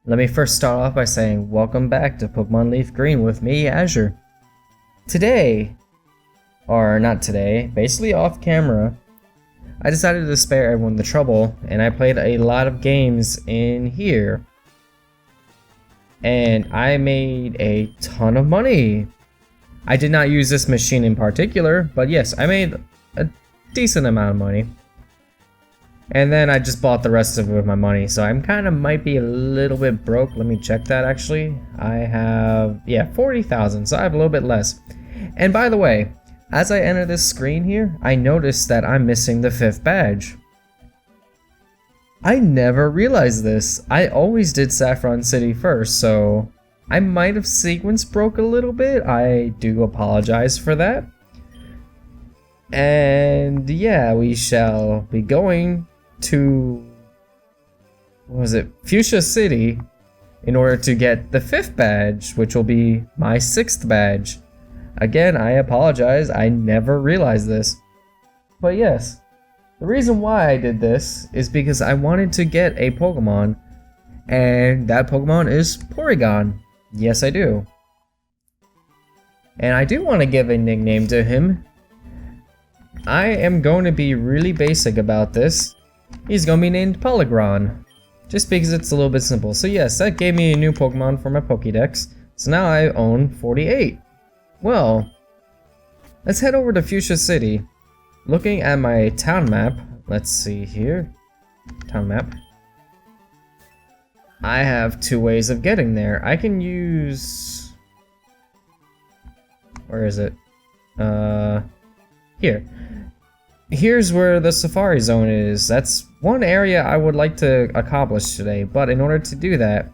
Let me first start off by saying welcome back to Pokemon Leaf Green with me, Azure. Today, or not today, basically off camera, I decided to spare everyone the trouble and I played a lot of games in here. And I made a ton of money. I did not use this machine in particular, but yes, I made a decent amount of money. And then I just bought the rest of it with my money, so I'm kind of might be a little bit broke. Let me check that actually. I have, 40,000, so I have a little bit less. And by the way, as I enter this screen here, I noticed that I'm missing the 5th badge. I never realized this. I always did Saffron City first, so I might have sequence broke a little bit. I do apologize for that. And yeah, we shall be going to, what was it, Fuchsia City in order to get the 5th badge, which will be my 6th badge. Again, I apologize, I never realized this. But yes, the reason why I did this is because I wanted to get a Pokemon, and that Pokemon is Porygon. Yes, I do. And I do want to give a nickname to him. I am going to be really basic about this. He's going to be named Polygon, just because it's a little bit simple. So yes, that gave me a new Pokemon for my Pokédex. So now I own 48. Well, let's head over to Fuchsia City. Looking at my town map, let's see here. Town map. I have 2 ways of getting there. I can use... Where is it? Here. Here's where the Safari Zone is. That's one area I would like to accomplish today, but in order to do that,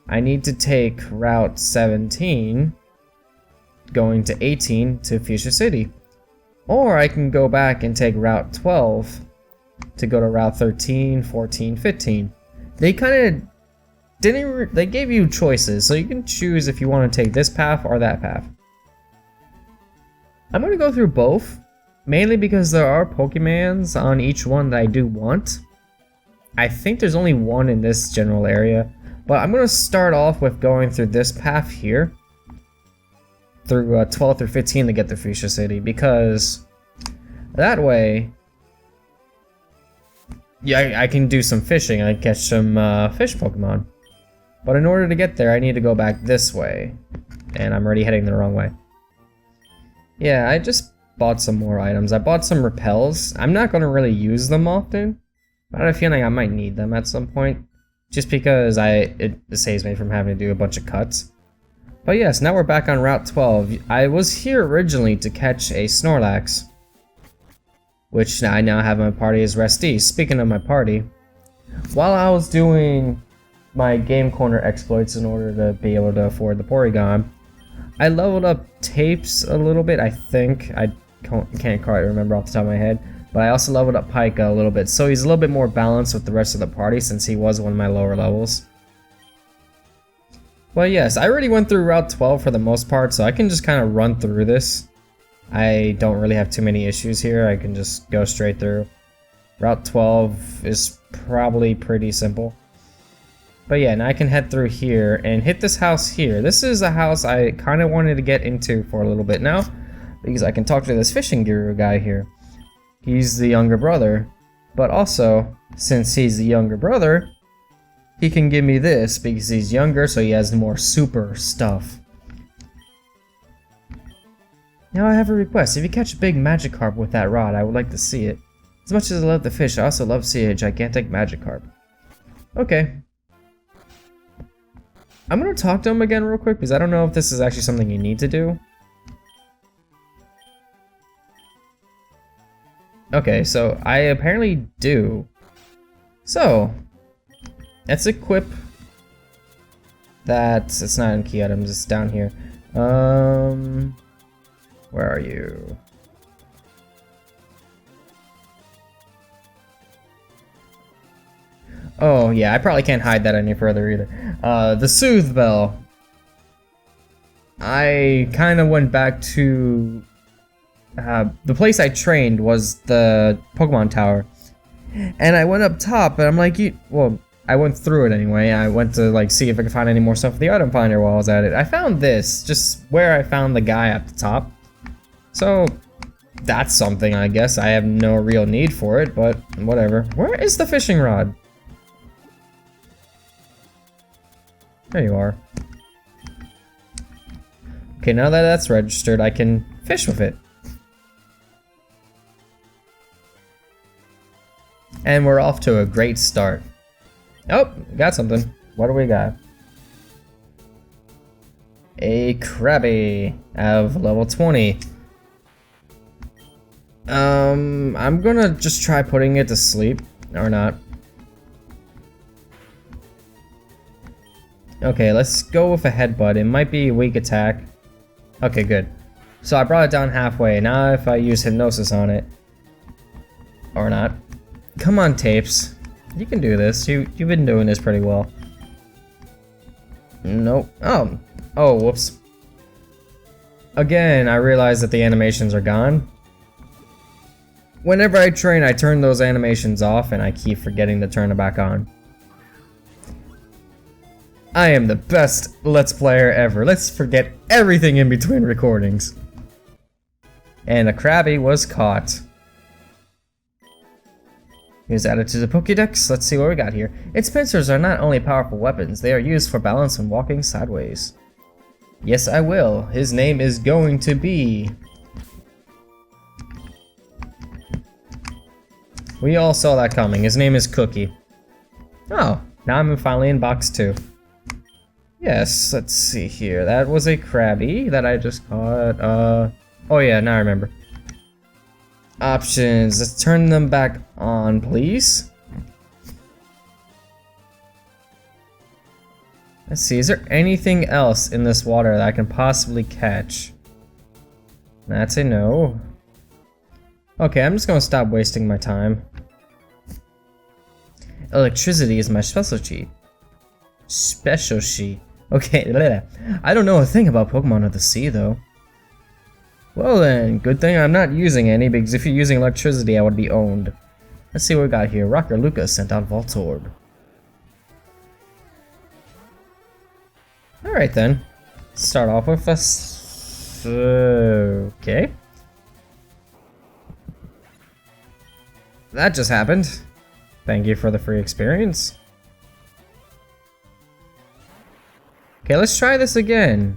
I need to take Route 17, going to 18 to Fuchsia City. Or I can go back and take Route 12 to go to Route 13, 14, 15. They kind of they gave you choices, so you can choose if you want to take this path or that path. I'm going to go through both, mainly because there are Pokemons on each one that I do want. I think there's only one in this general area, but I'm going to start off with going through this path here, through 12 through 15 to get to Fuchsia City, because that way, I can do some fishing. I catch some fish Pokemon. But in order to get there, I need to go back this way, and I'm already heading the wrong way. Yeah, I just bought some more items. I bought some repels. I'm not going to really use them often, but I have a feeling I might need them at some point, just because it saves me from having to do a bunch of cuts. But yes, now we're back on Route 12. I was here originally to catch a Snorlax, which I now have in my party as Resty. Speaking of my party, while I was doing my Game Corner exploits in order to be able to afford the Porygon, I leveled up Tapes a little bit, I think. I can't quite remember off the top of my head, but I also leveled up Pika a little bit, so he's a little bit more balanced with the rest of the party since he was one of my lower levels. Well, yes, I already went through Route 12 for the most part, so I can just kind of run through this. I don't really have too many issues here. I can just go straight through. Route 12 is probably pretty simple. But yeah, now I can head through here and hit this house here. This is a house I kind of wanted to get into for a little bit now, because I can talk to this fishing guru guy here. He's the younger brother, but also, since he's the younger brother, he can give me this because he's younger, so he has more super stuff. Now I have a request. If you catch a big Magikarp with that rod, I would like to see it. As much as I love the fish, I also love seeing a gigantic Magikarp. Okay. I'm gonna talk to him again real quick because I don't know if this is actually something you need to do. Okay, so I apparently do. So, let's equip that. It's not in key items, it's down here. Where are you? Oh yeah, I probably can't hide that any further either. The Soothe Bell. I kind of went back to the place I trained was the Pokemon Tower, and I went up top, and I'm like, I went through it anyway. I went to like see if I could find any more stuff with the item finder while I was at it. I found this, just where I found the guy at the top. So that's something, I guess. I have no real need for it, but whatever. Where is the fishing rod? There you are. Okay, now that that's registered, I can fish with it. And we're off to a great start. Oh, got something. What do we got? A Krabby of level 20. I'm gonna just try putting it to sleep, or not. Okay, let's go with a headbutt. It might be a weak attack. Okay, good. So I brought it down halfway. Now if I use hypnosis on it, or not. Come on, Tapes. You can do this. You've been doing this pretty well. Nope. Oh, whoops. Again, I realize that the animations are gone. Whenever I train, I turn those animations off, and I keep forgetting to turn it back on. I am the best Let's Player ever. Let's forget everything in between recordings. And a Krabby was caught. He was added to the Pokédex. Let's see what we got here. Its pincers are not only powerful weapons, they are used for balance when walking sideways. Yes, I will. His name is going to be... We all saw that coming. His name is Cookie. Oh, now I'm finally in box 2. Yes, let's see here. That was a Krabby that I just caught. Oh yeah, now I remember. Options. Let's turn them back on, please. Let's see, is there anything else in this water that I can possibly catch? That's a no. Okay, I'm just gonna stop wasting my time. Electricity is my specialty. Okay, I don't know a thing about Pokemon of the sea, though. Well then, good thing I'm not using any, because if you're using electricity, I would be owned. Let's see what we got here. Rocker Lucas sent out Voltorb. Alright then. Start off with us. Okay. That just happened. Thank you for the free experience. Okay, let's try this again.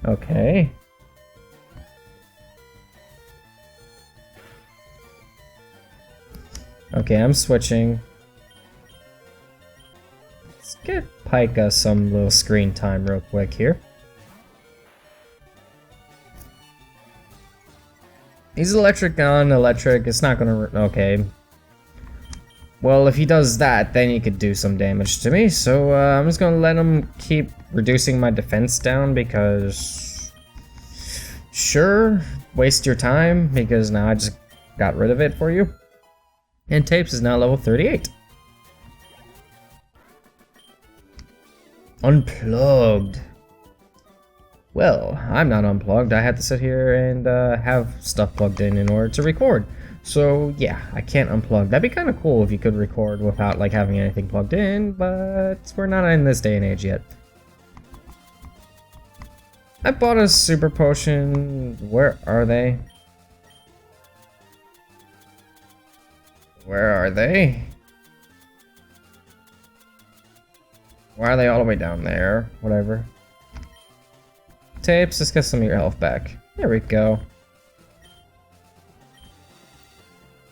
Okay. Okay, I'm switching. Let's get Pika some little screen time real quick here. He's electric on electric, it's not gonna... Okay. Well, if he does that, then he could do some damage to me, so I'm just gonna let him keep reducing my defense down because... Sure, waste your time, because now I just got rid of it for you. And Tapes is now level 38. Unplugged. Well, I'm not unplugged. I had to sit here and have stuff plugged in order to record. So yeah, I can't unplug. That'd be kind of cool if you could record without like having anything plugged in, but we're not in this day and age yet. I bought a super potion. Where are they? Where are they? Why are they all the way down there? Whatever. Tapes, let's get some of your health back. There we go.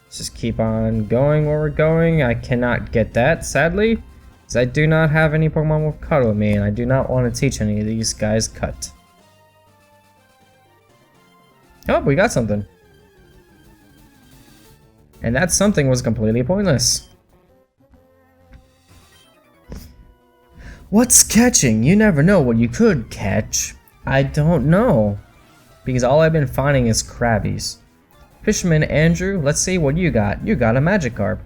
Let's just keep on going where we're going. I cannot get that, sadly, because I do not have any Pokemon with Cut with me, and I do not want to teach any of these guys Cut. Oh, we got something. And that something was completely pointless. What's catching? You never know what you could catch. I don't know. Because all I've been finding is Krabbies. Fisherman Andrew, let's see what you got. You got a Magikarp.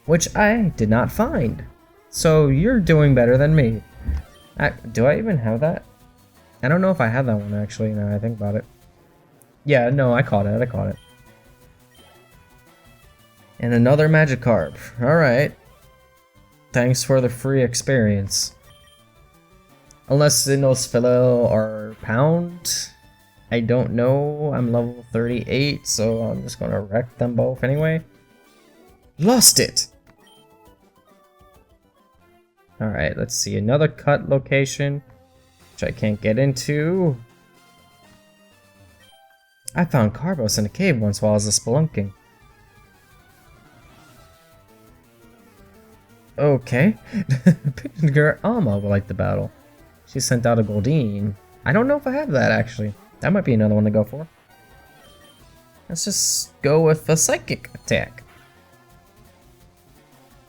Which I did not find. So you're doing better than me. Do I even have that? I don't know if I have that one actually, now I think about it. Yeah, no, I caught it. And another Magikarp. Alright. thanks for the free experience. Unless it knows Philo or Pound. I don't know. I'm level 38, so I'm just gonna wreck them both anyway. Lost it! Alright, let's see. Another cut location, which I can't get into. I found Carbos in a cave once while I was spelunking. Okay. Picnicker Alma will like the battle. She sent out a Goldeen. I don't know if I have that, actually. That might be another one to go for. Let's just go with a psychic attack.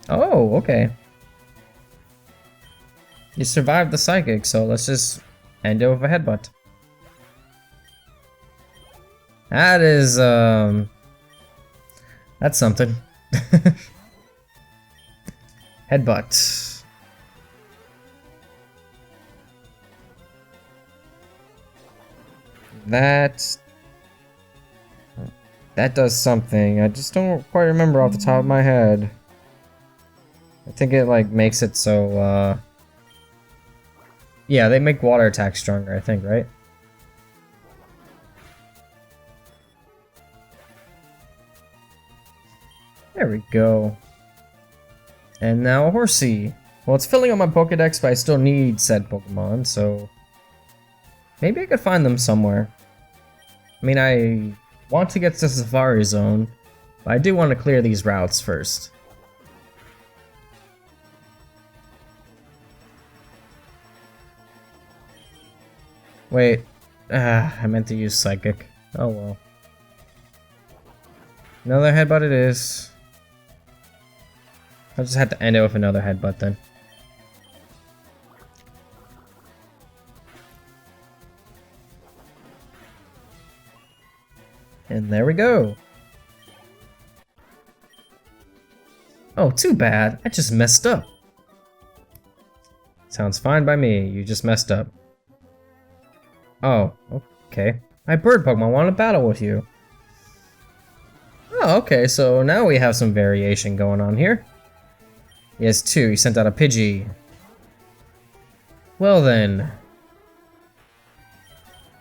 Oh, okay. You survived the psychic, so let's just end it with a headbutt. That is, that's something. Headbutt. That does something. I just don't quite remember off the top of my head. I think it like makes it so yeah, they make water attacks stronger, I think, right? There we go. And now a Horsey. Well, it's filling up my Pokédex, but I still need said Pokemon, so maybe I could find them somewhere. I mean, I want to get to Safari Zone, but I do want to clear these routes first. Wait, I meant to use Psychic. Oh well. Another headbutt it is. I just had to end it with another headbutt then. And there we go. Oh, too bad. I just messed up. Sounds fine by me. You just messed up. Oh, okay. My bird Pokemon want to battle with you. Oh, okay, so now we have some variation going on here. He has two. He sent out a Pidgey. Well then.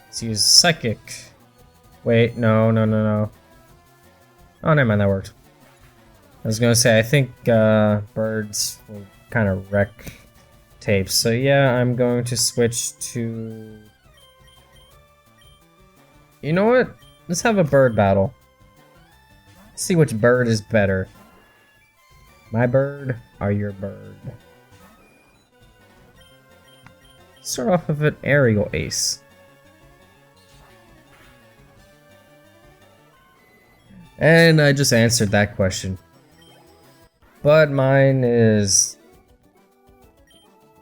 Let's use Psychic. Wait, no. Oh, never mind, that worked. I was gonna say, I think birds will kind of wreck tapes. So yeah, I'm going to switch to... You know what? Let's have a bird battle. Let's see which bird is better. My bird or your bird? Start off with an aerial ace. And I just answered that question. But mine is...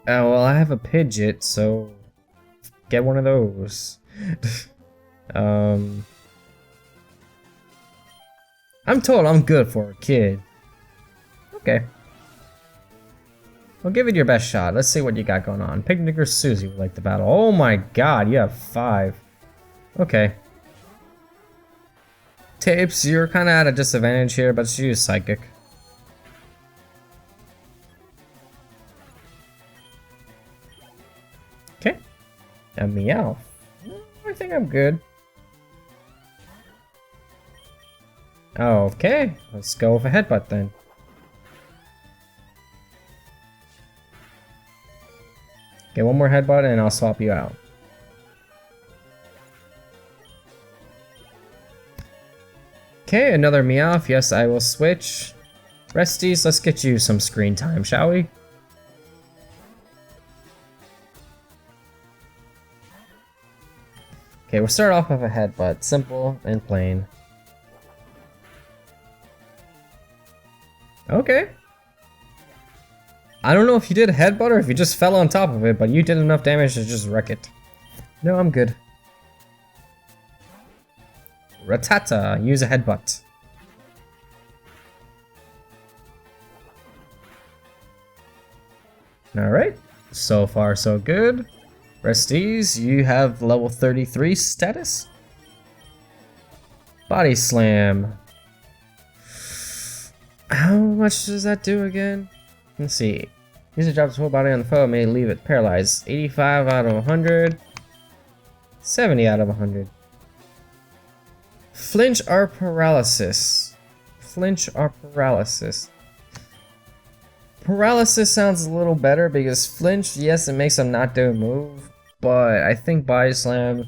Oh, well, I have a Pidgeot, so... Get one of those. I'm told I'm good for a kid. Okay. Well, give it your best shot. Let's see what you got going on. Picnic or Susie would like the battle. Oh my god, you have 5. Okay. Tapes, you're kind of at a disadvantage here, but she use Psychic. Okay. A Meow. I think I'm good. Okay, let's go with a headbutt then. Get one more headbutt and I'll swap you out. Okay, another Meowth. Yes, I will switch. Resties, let's get you some screen time, shall we? Okay, we'll start off with a headbutt. Simple and plain. Okay. I don't know if you did a headbutt or if you just fell on top of it, but you did enough damage to just wreck it. No, I'm good. Rattata, use a headbutt. Alright, so far so good. Resties, you have level 33 status. Body Slam. How much does that do again? Let's see. User drops whole body on the foe, may leave it paralyzed. 85 out of 100. 70 out of 100. Flinch or paralysis. Flinch or paralysis. Paralysis sounds a little better because flinch, yes, it makes them not do a move, but I think body slam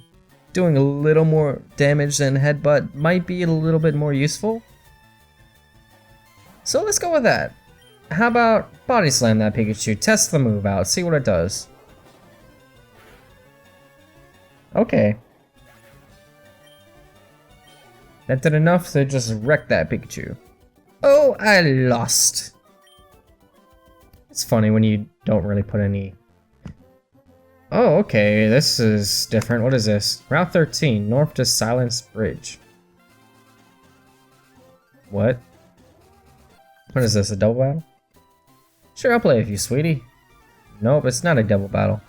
doing a little more damage than headbutt might be a little bit more useful. So let's go with that. How about body slam that Pikachu, test the move out, see what it does. Okay. That did enough to just wreck that Pikachu. Oh, I lost. It's funny when you don't really put any... Oh, okay, this is different. What is this? Route 13, north to Silence Bridge. What? What is this, a double battle? Sure, I'll play with you, sweetie. Nope, it's not a double battle.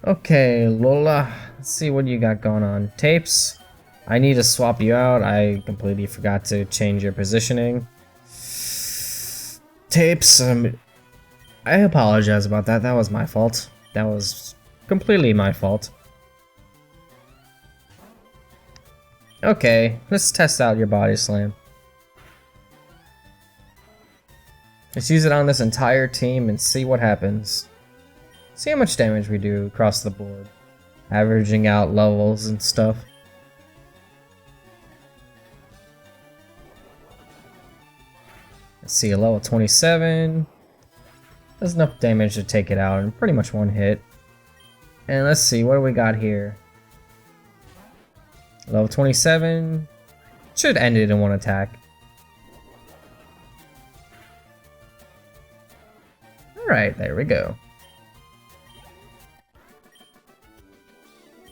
Okay, Lola, let's see what you got going on. Tapes, I need to swap you out. I completely forgot to change your positioning. Tapes, I apologize about that. That was my fault. That was completely my fault. Okay, let's test out your body slam. Let's use it on this entire team and see what happens. See how much damage we do across the board. Averaging out levels and stuff. Let's see, a level 27. Does enough damage to take it out in pretty much one hit. And let's see, what do we got here? Level 27. Should end it in one attack. Alright, there we go.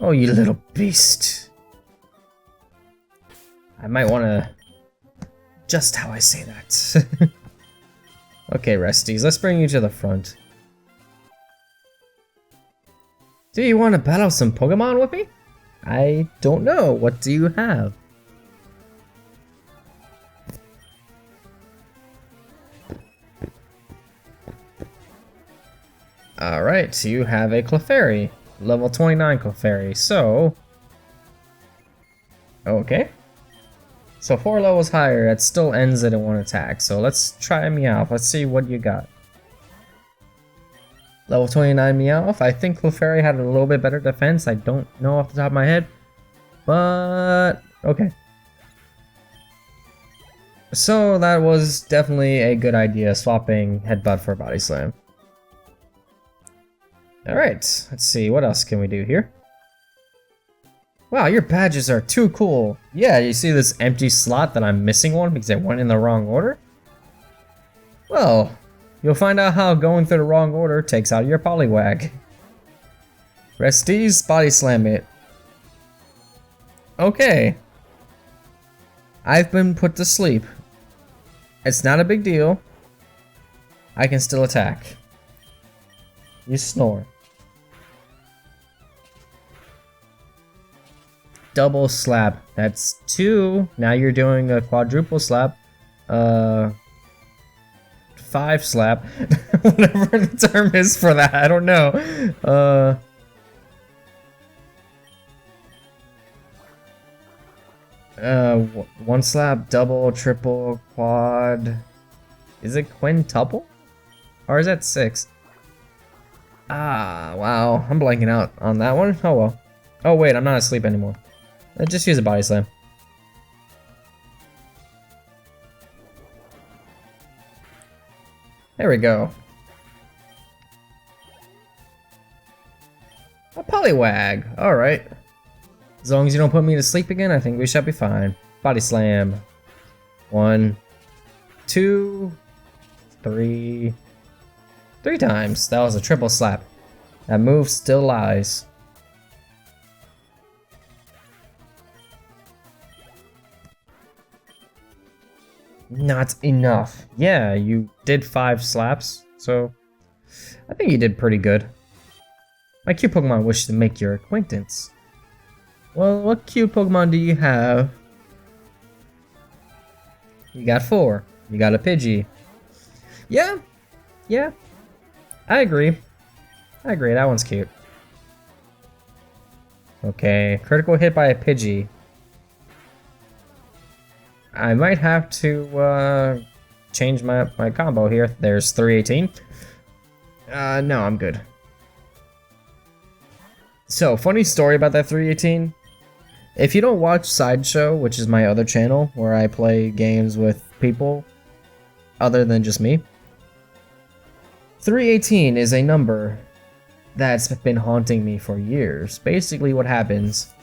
Oh, you little beast. I might want to... Just how I say that. Okay, Resties, let's bring you to the front. Do you want to battle some Pokemon with me? I don't know. What do you have? Alright, you have a Clefairy. Level 29 Clefairy, so... Okay. So 4 levels higher, it still ends it in one attack. So let's try Meowth. Let's see what you got. Level 29 Meowth. I think Clefairy had a little bit better defense. I don't know off the top of my head. But... okay. So that was definitely a good idea, swapping Headbutt for Body Slam. Alright, let's see, what else can we do here? Wow, your badges are too cool. Yeah, you see this empty slot that I'm missing one because I went in the wrong order? Well, you'll find out how going through the wrong order takes out your Poliwag. Resties, body slam it. Okay. I've been put to sleep. It's not a big deal. I can still attack. You snore. Double slap. That's 2. Now you're doing a quadruple slap. 5 slap. Whatever the term is for that. I don't know. 1 slap, double, triple, quad. Is it quintuple? Or is that 6? Ah, wow. I'm blanking out on that one. Oh well. Oh wait, I'm not asleep anymore. Just use a body slam. There we go. A Poliwag. Alright. As long as you don't put me to sleep again, I think we should be fine. Body slam. 1, 2, 3. 3 times. That was a triple slap. That move still lies. Not enough. Yeah, you did 5 slaps, so I think you did pretty good. My cute Pokemon wish to make your acquaintance. Well, what cute Pokemon do you have You got 4. You got a Pidgey. Yeah. Yeah. I agree. That one's cute. Okay. Critical hit by a Pidgey. I might have to change my combo here. There's 318. No, I'm good. So, funny story about that 318. If you don't watch Sideshow, which is my other channel where I play games with people other than just me, 318 is a number that's been haunting me for years. Basically what happens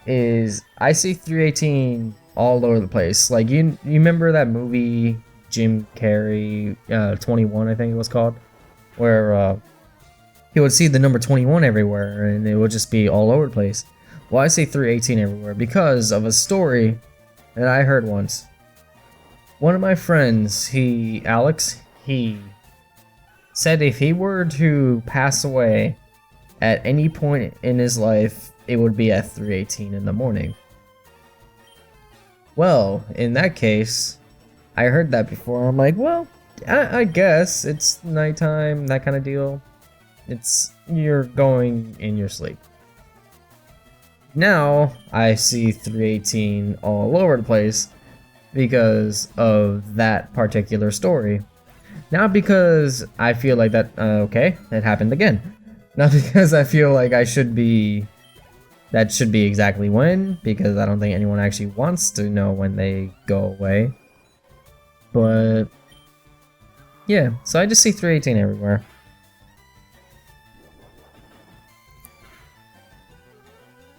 is I see 318 all over the place. Like, you remember that movie Jim Carrey, 21 I think it was called, where he would see the number 21 everywhere and it would just be all over the place. Well, I see 318 everywhere because of a story that I heard once. One of my friends, Alex, he said if he were to pass away at any point in his life, it would be at 318 in the morning. Well, in that case, I heard that before. I'm like, well, I guess it's nighttime, that kind of deal. You're going in your sleep. Now, I see 318 all over the place because of that particular story. Not because I feel like that, okay, it happened again. Not because I feel like that should be exactly when, because I don't think anyone actually wants to know when they go away. But, yeah, so I just see 318 everywhere.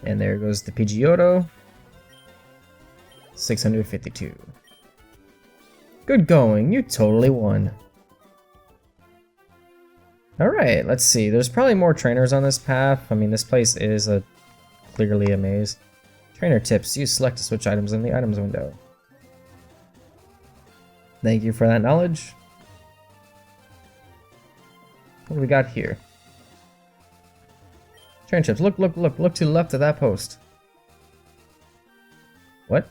And there goes the Pidgeotto. 652. Good going, you totally won. Alright, let's see. There's probably more trainers on this path. I mean, this place is clearly a maze. Trainer tips. Use select to switch items in the items window. Thank you for that knowledge. What do we got here? Trainer tips. Look to the left of that post. What?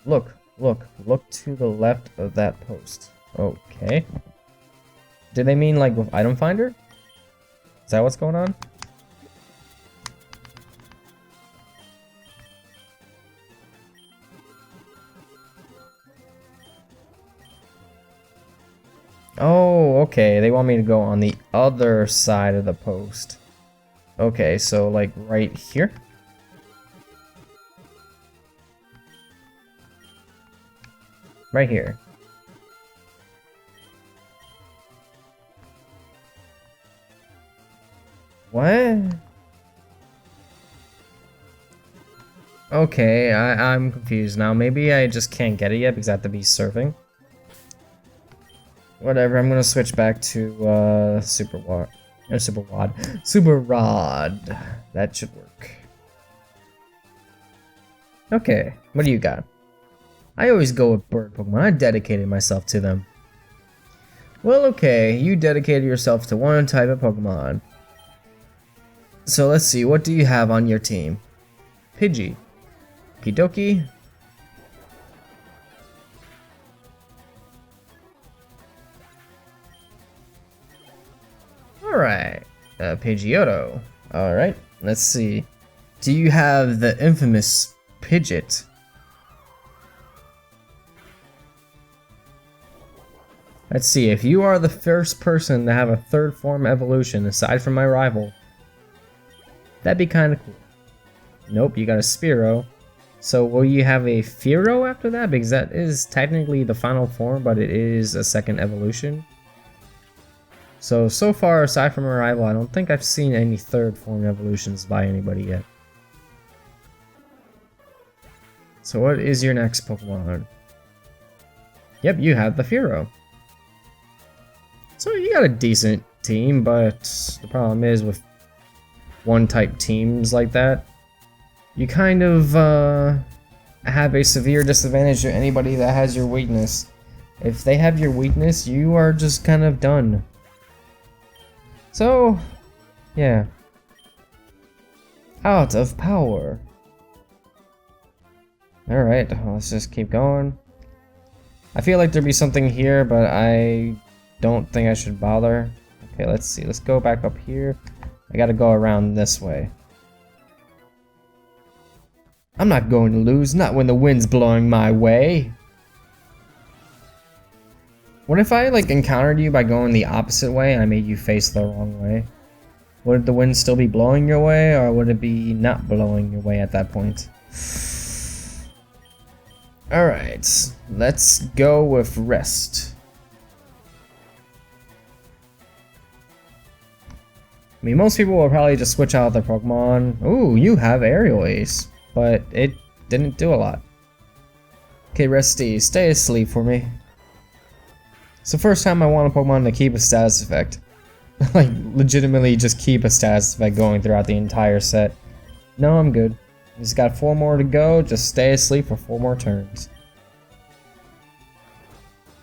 Look to the left of that post. Okay. Did they mean like with item finder? Is that what's going on? Oh, okay. They want me to go on the other side of the post. Okay, so like right here? Right here. What? Okay, I'm confused now. Maybe I just can't get it yet because I have to be surfing. Whatever, I'm gonna switch back to Super Rod. That should work. Okay, what do you got? I always go with bird Pokemon. I dedicated myself to them. Well, okay, you dedicated yourself to one type of Pokemon. So let's see, what do you have on your team? Pidgey. Kidoki. Alright, Pidgeotto. Alright, let's see. Do you have the infamous Pidgeot? Let's see, if you are the first person to have a third form evolution aside from my rival, that'd be kind of cool. Nope, you got a Spearow. So will you have a Fearow after that? Because that is technically the final form, but it is a second evolution. So far, aside from a rival, I don't think I've seen any third form evolutions by anybody yet. So what is your next Pokemon? Yep, you have the Fearow. So you got a decent team, but the problem is with one-type teams like that, you kind of have a severe disadvantage to anybody that has your weakness. If they have your weakness, you are just kind of done. So, yeah. Out of power. Alright, let's just keep going. I feel like there'd be something here, but I don't think I should bother. Okay, let's see. Let's go back up here. I gotta go around this way. I'm not going to lose, not when the wind's blowing my way. What if I like encountered you by going the opposite way and I made you face the wrong way? Would the wind still be blowing your way, or would it be not blowing your way at that point? Alright, let's go with rest. I mean, most people will probably just switch out their Pokemon. Ooh, you have Aerial Ace, but it didn't do a lot. Okay, Resty, stay asleep for me. It's the first time I want a Pokemon to keep a status effect. Like, legitimately just keep a status effect going throughout the entire set. No, I'm good. He's got 4 more to go, just stay asleep for 4 more turns.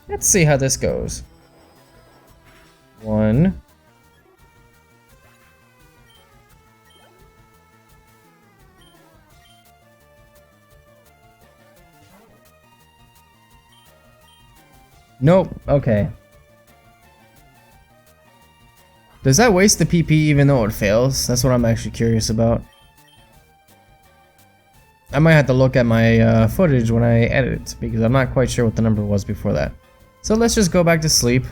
Let's see how this goes. 1. Nope, okay. Does that waste the PP even though it fails? That's what I'm actually curious about. I might have to look at my footage when I edit it, because I'm not quite sure what the number was before that. So let's just go back to sleep.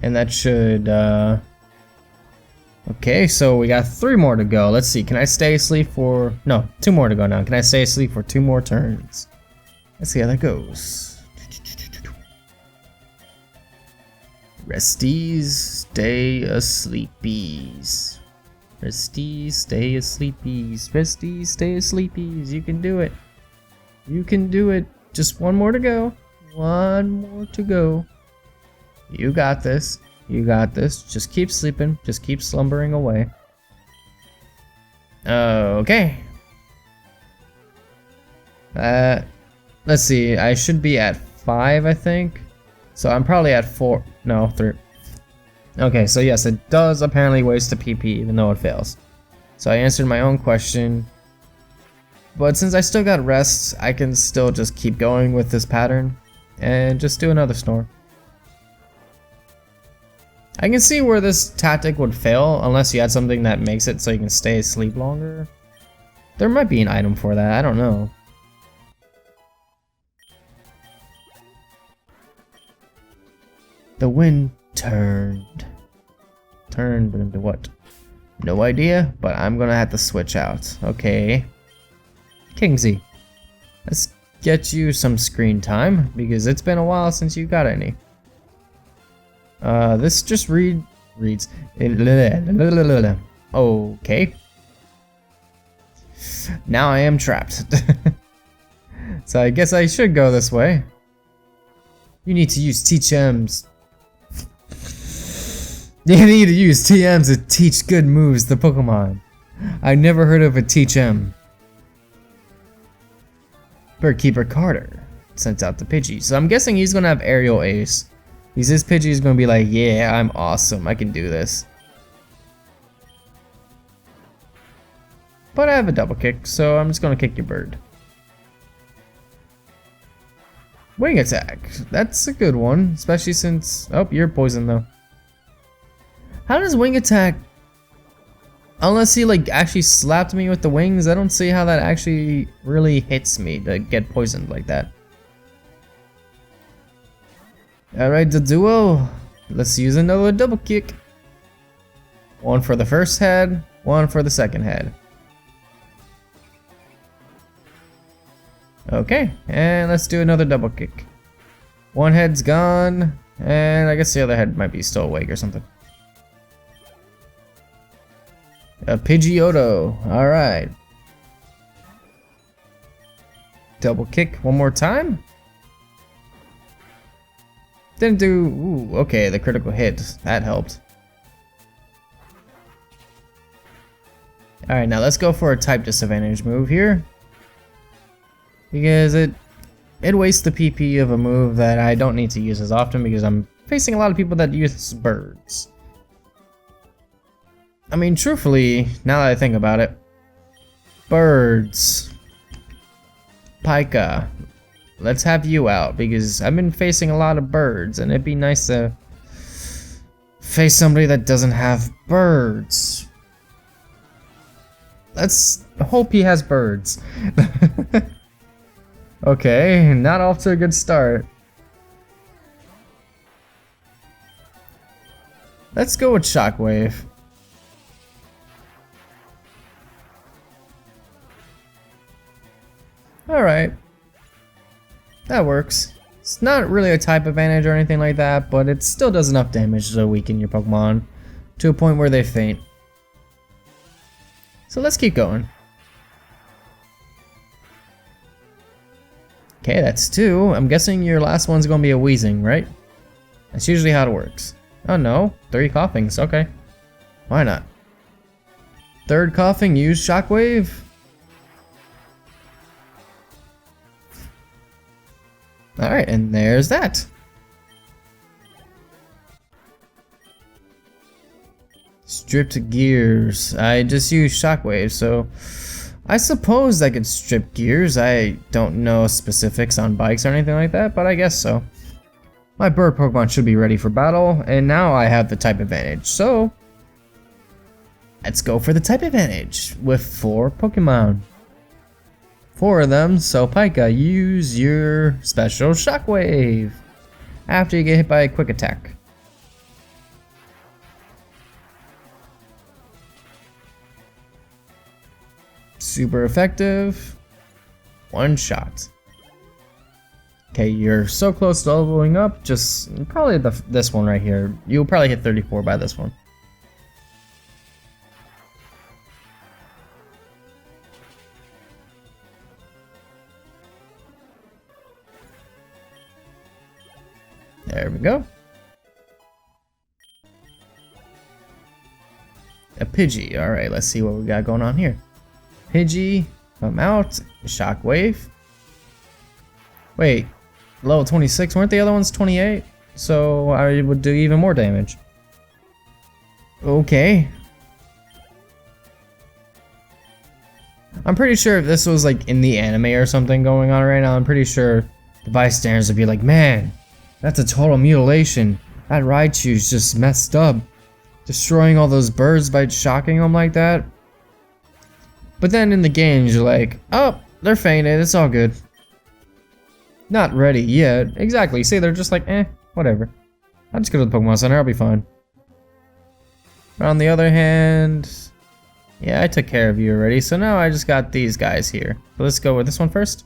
And that should, okay, so we got 3 more to go. Let's see, can I stay asleep for... No, 2 more to go now. Can I stay asleep for 2 more turns? Let's see how that goes. Resties, stay asleepies. Resties, stay asleepies. Resties, stay asleepies. You can do it. You can do it. Just 1 more to go. 1 more to go. You got this. You got this. Just keep sleeping. Just keep slumbering away. Okay. Let's see. I should be at 5, I think. So I'm probably at 4. No, 3. Okay, so yes, it does apparently waste a PP even though it fails. So I answered my own question. But since I still got rest, I can still just keep going with this pattern and just do another snore. I can see where this tactic would fail unless you had something that makes it so you can stay asleep longer. There might be an item for that, I don't know. The wind turned. Turned into what? No idea, but I'm gonna have to switch out. Okay. Kingsy, let's get you some screen time, because it's been a while since you got any. This just reads. Okay. Now I am trapped. So I guess I should go this way. You need to use TMs. You need to use TMs to teach good moves to Pokemon. I never heard of a Teach M. Birdkeeper Carter sent out the Pidgey. So I'm guessing he's gonna have Aerial Ace. Because his Pidgey is gonna be like, yeah, I'm awesome. I can do this. But I have a double kick, so I'm just gonna kick your bird. Wing attack. That's a good one, especially since... Oh, you're poisoned though. How does wing attack... Unless he like actually slapped me with the wings, I don't see how that actually really hits me to get poisoned like that. Alright, the duo. Let's use another double kick. 1 for the first head, 1 for the second head. Okay, and let's do another double kick. 1 head's gone, and I guess the other head might be still awake or something. A Pidgeotto, alright. Double kick 1 more time. Didn't do... Ooh, okay, the critical hit. That helped. Alright, now let's go for a type disadvantage move here. Because it wastes the PP of a move that I don't need to use as often because I'm facing a lot of people that use birds. I mean, truthfully, now that I think about it, birds. Pika, let's have you out because I've been facing a lot of birds and it'd be nice to face somebody that doesn't have birds. Let's hope he has birds. Okay, not off to a good start. Let's go with Shockwave. Alright. That works. It's not really a type advantage or anything like that, but it still does enough damage to weaken your Pokemon to a point where they faint. So let's keep going. Okay, that's 2. I'm guessing your last one's gonna be a wheezing, right? That's usually how it works. Oh no, 3 coughings, okay. Why not? 3rd coughing, use Shockwave. Alright, and there's that. Stripped gears. I just used Shockwave, so I suppose I could strip gears. I don't know specifics on bikes or anything like that, but I guess so. My bird Pokemon should be ready for battle, and now I have the type advantage, so let's go for the type advantage with 4 Pokemon. 4 of them, so Pika, use your special Shockwave after you get hit by a quick attack. Super effective. 1 shot. Okay, you're so close to leveling up, just probably this one right here. You'll probably hit 34 by this one. There we go. A Pidgey. Alright, let's see what we got going on here. Pidgey, come out. Shockwave. Wait, level 26, weren't the other ones 28? So I would do even more damage. Okay. I'm pretty sure if this was like in the anime or something going on right now, I'm pretty sure the bystanders would be like, man, that's a total mutilation. That Raichu's just messed up. Destroying all those birds by shocking them like that. But then in the games, you're like, oh, they're fainted, it's all good. Not ready yet. Exactly, see, they're just like, whatever. I'll just go to the Pokemon Center, I'll be fine. But on the other hand, yeah, I took care of you already, so now I just got these guys here. So let's go with this one first.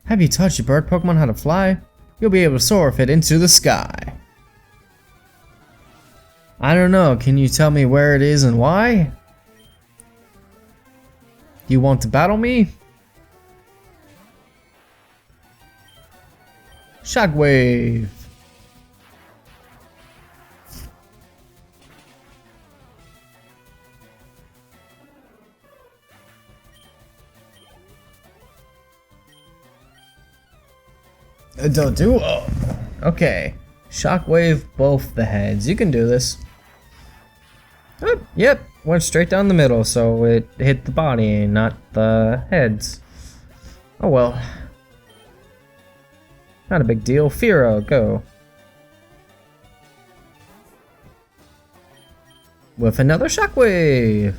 Have you taught your bird Pokemon how to fly? You'll be able to soar if it into the sky. I don't know, can you tell me where it is and why? You want to battle me? Shockwave. Don't do. Oh. Okay. Shockwave both the heads. You can do this. Oh, yep. Went straight down the middle, so it hit the body, not the heads. Oh well. Not a big deal. Firo, go. With another Shockwave.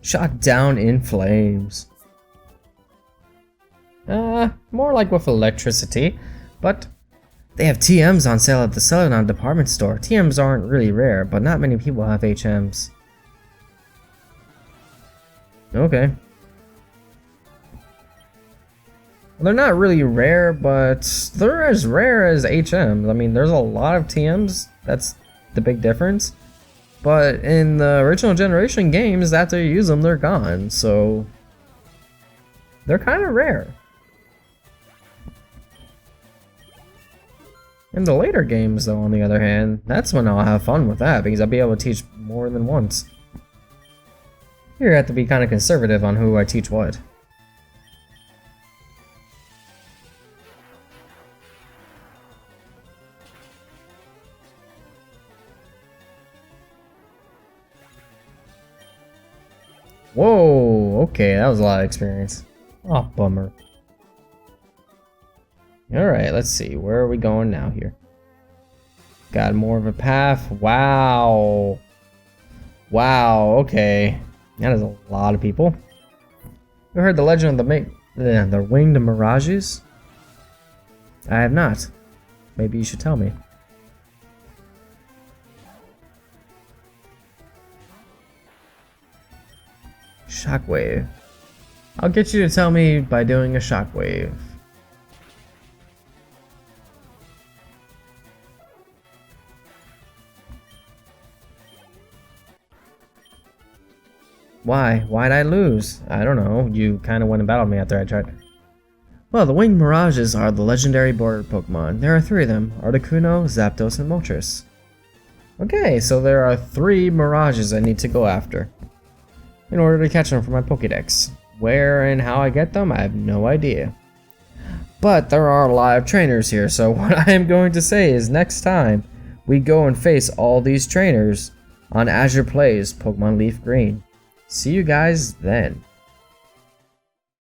Shot down in flames. More like with electricity, but they have TMs on sale at the Celadon department store. TMs aren't really rare, but not many people have HMs. Okay. Well, they're not really rare, but they're as rare as HMs. I mean, there's a lot of TMs. That's the big difference. But in the original generation games, after you use them, they're gone, so they're kind of rare. In the later games, though, on the other hand, that's when I'll have fun with that, because I'll be able to teach more than once. Here I have to be kind of conservative on who I teach what. Whoa, okay, that was a lot of experience. Oh, bummer. Alright, let's see. Where are we going now here? Got more of a path. Wow. Wow, okay. That is a lot of people. You heard the legend of the winged mirages? I have not. Maybe you should tell me. Shockwave. I'll get you to tell me by doing a shockwave. Why? Why'd I lose? I don't know. You kind of went and battled me after I tried. Well, the winged mirages are the legendary border Pokemon. There are 3 of them: Articuno, Zapdos, and Moltres. Okay, so there are 3 mirages I need to go after in order to catch them for my Pokédex. Where and how I get them, I have no idea. But there are live trainers here, so what I am going to say is next time we go and face all these trainers on Azure Plays Pokemon Leaf Green. See you guys then.